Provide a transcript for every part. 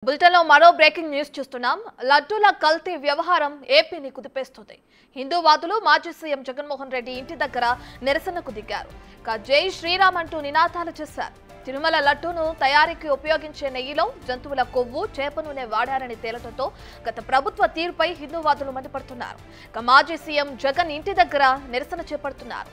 బులెటిన్లో మరో breaking news చూస్తున్నాం. లడ్డూల కల్తీ వ్యవహారం ఏపీని కుదిపేస్తుంది. హిందూవాదులు మాజీ సీఎం జగన్మోహన్ రెడ్డి ఇంటి దగ్గర నిరసనకు దిగారు. జై శ్రీరామ్ అంటూ నినాదాలు చేశారు. తిరుమల లడ్డూను తయారీకి ఉపయోగించే నెయ్యిలో జంతువుల కొవ్వు, చేప నూనె వాడారని తేలటంతో గత ప్రభుత్వ తీరుపై హిందూవాదులు మండిపడుతున్నారు. మాజీ సీఎం జగన్ ఇంటి దగ్గర నిరసన చేపడుతున్నారు.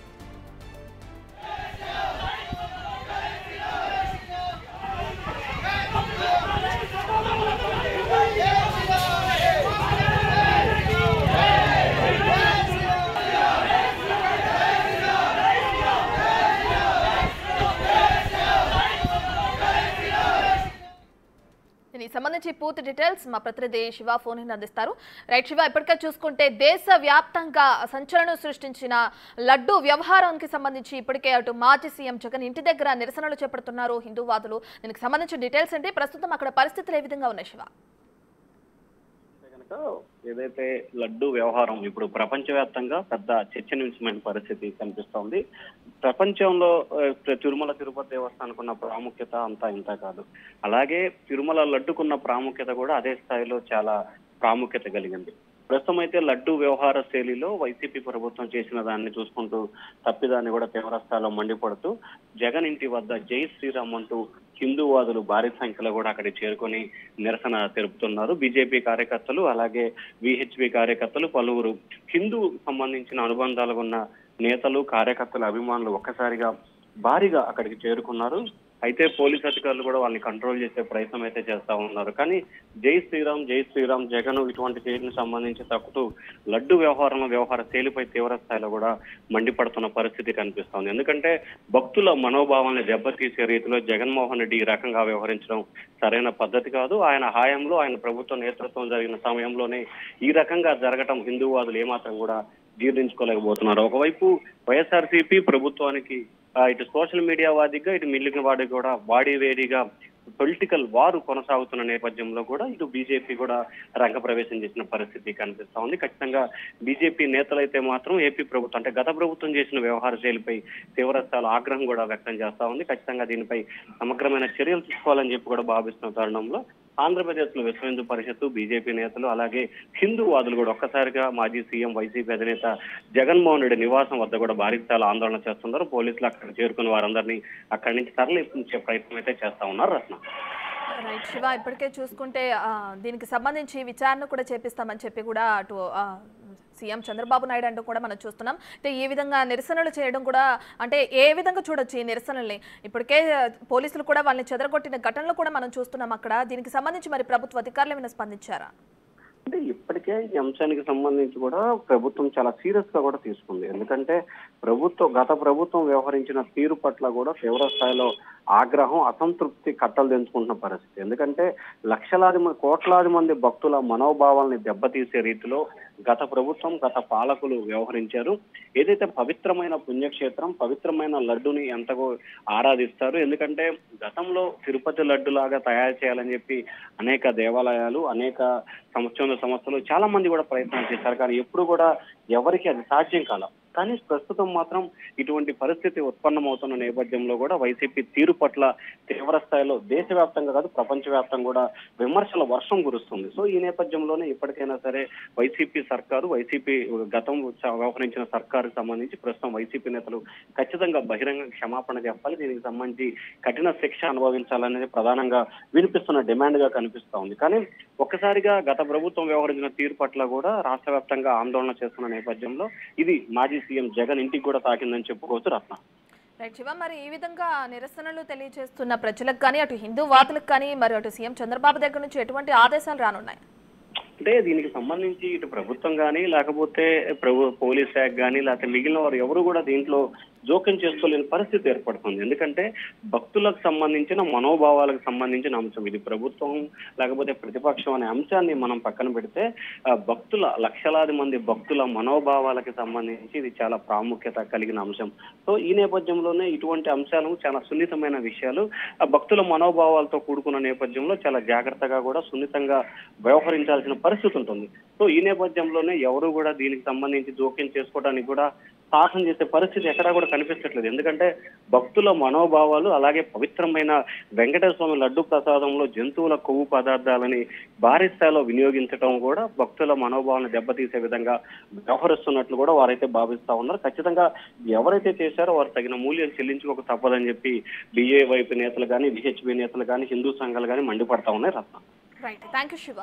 దీనికి సంబంధించి పూర్తి డీటెయిల్స్ మా ప్రతినిధి శివ ఫోన్ అందిస్తారు. రైట్ శివ, ఇప్పటికే చూసుకుంటే దేశవ్యాప్తంగా సంచలనం సృష్టించిన లడ్డు వ్యవహారానికి సంబంధించి ఇప్పటికే అటు మాజీ సీఎం జగన్ ఇంటి దగ్గర నిరసనలు చేపడుతున్నారు హిందూవాదులు. దీనికి సంబంధించిన డీటెయిల్స్ ఏంటి, ప్రస్తుతం అక్కడ పరిస్థితులు ఏ విధంగా ఉన్నాయి శివ? ఏదైతే లడ్డు వ్యవహారం ఇప్పుడు ప్రపంచవ్యాప్తంగా పెద్ద చర్చనీయాంశమైన పరిస్థితి కనిపిస్తోంది. ప్రపంచంలో తిరుమల తిరుపతి దేవస్థానానికి ఉన్న ప్రాముఖ్యత అంతా ఇంత కాదు. అలాగే తిరుమల లడ్డుకున్న ప్రాముఖ్యత కూడా అదే స్థాయిలో చాలా ప్రాముఖ్యత కలిగింది. ప్రస్తుతం అయితే లడ్డు వ్యవహార శైలిలో వైసీపీ ప్రభుత్వం చేసిన దాన్ని చూసుకుంటూ తప్పిదాన్ని కూడా తీవ్ర స్థాయిలో మండిపడుతూ జగన్ ఇంటి వద్ద జై శ్రీరామ్ అంటూ హిందూవాదులు భారీ సంఖ్యలో కూడా అక్కడికి చేరుకొని నిరసన తెలుపుతున్నారు. బీజేపీ కార్యకర్తలు, అలాగే విహెచ్పి కార్యకర్తలు, పలువురు హిందూ సంబంధించిన అనుబంధాలు ఉన్న నేతలు, కార్యకర్తల అభిమానులు ఒక్కసారిగా భారీగా అక్కడికి చేరుకున్నారు. అయితే పోలీస్ అధికారులు కూడా వాళ్ళని కంట్రోల్ చేసే ప్రయత్నం అయితే చేస్తా ఉన్నారు. కానీ జై శ్రీరామ్, జై శ్రీరామ్, జగన్ ఇటువంటి కేసుకు సంబంధించి తక్కుతూ లడ్డు వ్యవహార శైలిపై తీవ్ర స్థాయిలో కూడా మండిపడుతున్న పరిస్థితి కనిపిస్తోంది. ఎందుకంటే భక్తుల మనోభావాన్ని దెబ్బతీసే రీతిలో జగన్మోహన్ రెడ్డి ఈ రకంగా వ్యవహరించడం సరైన పద్ధతి కాదు. ఆయన హయాంలో, ఆయన ప్రభుత్వ నేతృత్వం జరిగిన సమయంలోనే ఈ రకంగా జరగటం హిందూవాదులు ఏమాత్రం కూడా జీర్ణించుకోలేకపోతున్నారు. ఒకవైపు వైఎస్ఆర్సీపీ ప్రభుత్వానికి ఇటు సోషల్ మీడియా వాదిగా, ఇటు మిగిలిన వాడికి కూడా వాడివేడిగా పొలిటికల్ వారు కొనసాగుతున్న నేపథ్యంలో కూడా ఇటు బీజేపీ కూడా రంగప్రవేశం చేసిన పరిస్థితి కనిపిస్తా ఉంది. ఖచ్చితంగా బీజేపీ నేతలైతే మాత్రం ఏపీ ప్రభుత్వం అంటే గత ప్రభుత్వం చేసిన వ్యవహార శైలిపై తీవ్ర స్థాయిలో ఆగ్రహం కూడా వ్యక్తం చేస్తా ఉంది. ఖచ్చితంగా దీనిపై సమగ్రమైన చర్యలు తీసుకోవాలని చెప్పి కూడా భావిస్తున్న తరుణంలో ఆంధ్రప్రదేశ్ లో విశ్వ హిందూ పరిషత్తు, బీజేపీ నేతలు, అలాగే హిందూవాదులు కూడా ఒక్కసారిగా మాజీ సీఎం వైసీపీ అధినేత జగన్మోహన్ రెడ్డి నివాసం వద్ద కూడా భారీ స్థాయిలో ఆందోళన చేస్తున్నారు. పోలీసులు అక్కడ చేరుకుని వారందరినీ అక్కడి నుంచి తరలించే ప్రయత్నం అయితే చేస్తా ఉన్నారు. రత్న రైట్ శివ, ఇప్పటికే చూసుకుంటే దీనికి సంబంధించి విచారణ కూడా చేపిస్తామని చెప్పి కూడా అటు సీఎం చంద్రబాబు నాయుడు అంటూ కూడా మనం చూస్తున్నాం. అంటే ఈ విధంగా నిరసనలు చేయడం కూడా అంటే ఏ విధంగా చూడొచ్చు ఈ నిరసనల్ని? ఇప్పటికే పోలీసులు కూడా వాళ్ళని చెదరగొట్టిన ఘటనలు కూడా మనం చూస్తున్నాం అక్కడ. దీనికి సంబంధించి మరి ప్రభుత్వ అధికారులు ఏమైనా స్పందించారా? అంటే ఇప్పటికే ఈ అంశానికి సంబంధించి కూడా ప్రభుత్వం చాలా సీరియస్ గా కూడా తీసుకుంది. ఎందుకంటే గత ప్రభుత్వం వ్యవహరించిన తీరు పట్ల కూడా తీవ్ర స్థాయిలో ఆగ్రహం, అసంతృప్తి కట్టలు తెంచుకుంటున్న పరిస్థితి. ఎందుకంటే కోట్లాది మంది భక్తుల మనోభావాల్ని దెబ్బతీసే రీతిలో గత ప్రభుత్వం, గత పాలకులు వ్యవహరించారు. ఏదైతే పవిత్రమైన పుణ్యక్షేత్రం, పవిత్రమైన లడ్డుని ఎంతగో ఆరాధిస్తారు. ఎందుకంటే గతంలో తిరుపతి లడ్డు లాగా తయారు చేయాలని చెప్పి అనేక దేవాలయాలు, అనేక సంస్థలు చాలా మంది కూడా ప్రయత్నాలు చేశారు. కానీ ఎప్పుడు కూడా ఎవరికి అది సాధ్యం కాల. కానీ ప్రస్తుతం మాత్రం ఇటువంటి పరిస్థితి ఉత్పన్నమవుతున్న నేపథ్యంలో కూడా వైసీపీ తీరు పట్ల తీవ్ర స్థాయిలో దేశవ్యాప్తంగా కాదు ప్రపంచవ్యాప్తంగా కూడా విమర్శల వర్షం కురుస్తుంది. సో ఈ నేపథ్యంలోనే ఇప్పటికైనా సరే వైసీపీ గతం వ్యవహరించిన సర్కారుకు సంబంధించి ప్రస్తుతం వైసీపీ నేతలు ఖచ్చితంగా బహిరంగ క్షమాపణ చెప్పాలి. దీనికి సంబంధించి కఠిన శిక్ష అనుభవించాలనేది ప్రధానంగా వినిపిస్తున్న డిమాండ్ గా కనిపిస్తా ఉంది. కానీ ఒక్కసారిగా గత ప్రభుత్వం వ్యవహరించిన తీరు పట్ల కూడా రాష్ట్ర వ్యాప్తంగా ఆందోళన చేస్తున్న నేపథ్యంలో ఇది మాజీ సీఎం జగన్ ఇంటికి కూడా తాకిందని చెప్పుకోవచ్చు. రత్న రైట్ శివ, మరి ఈ విధంగా నిరసనలు తెలియజేస్తున్న ప్రజలకు కానీ, అటు హిందూవాదులకు కానీ, మరి అటు సీఎం చంద్రబాబు దగ్గర నుంచి ఎటువంటి ఆదేశాలు రానున్నాయి? అంటే దీనికి సంబంధించి ఇటు ప్రభుత్వం కానీ, లేకపోతే పోలీస్ శాఖ కానీ, లేకపోతే మిగిలిన వారు ఎవరు కూడా దీంట్లో జోక్యం చేసుకోలేని పరిస్థితి ఏర్పడుతుంది. ఎందుకంటే భక్తులకు సంబంధించిన మనోభావాలకు సంబంధించిన అంశం ఇది. ప్రభుత్వం లేకపోతే ప్రతిపక్షం అనే అంశాన్ని మనం పక్కన పెడితే లక్షలాది మంది భక్తుల మనోభావాలకు సంబంధించి ఇది చాలా ప్రాముఖ్యత కలిగిన అంశం. సో ఈ నేపథ్యంలోనే ఇటువంటి అంశాలు చాలా సున్నితమైన విషయాలు, భక్తుల మనోభావాలతో కూడుకున్న నేపథ్యంలో చాలా జాగ్రత్తగా కూడా సున్నితంగా వ్యవహరించాల్సిన పరిస్థితి ఉంటుంది. సో ఈ నేపథ్యంలోనే ఎవరు కూడా దీనికి సంబంధించి జోక్యం చేసుకోవడానికి కూడా సాహసం చేసే పరిస్థితి ఎక్కడా కూడా కనిపించట్లేదు. ఎందుకంటే భక్తుల మనోభావాలు అలాగే పవిత్రమైన వెంకటేశ్వర స్వామి లడ్డు ప్రసాదంలో జంతువుల కొవ్వు పదార్థాలని భారీ స్థాయిలో వినియోగించడం కూడా భక్తుల మనోభావాలను దెబ్బతీసే విధంగా వ్యవహరిస్తున్నట్లు కూడా వారైతే భావిస్తా ఉన్నారు. ఖచ్చితంగా ఎవరైతే చేశారో వారు తగిన మూల్యం చెల్లించుకోక తప్పదని చెప్పి BJP నేతలు కానీ, VHP నేతలు కానీ, హిందూ సంఘాలు కానీ మండిపడతా ఉన్నాయి. Ratna. Right, thank you Shiva.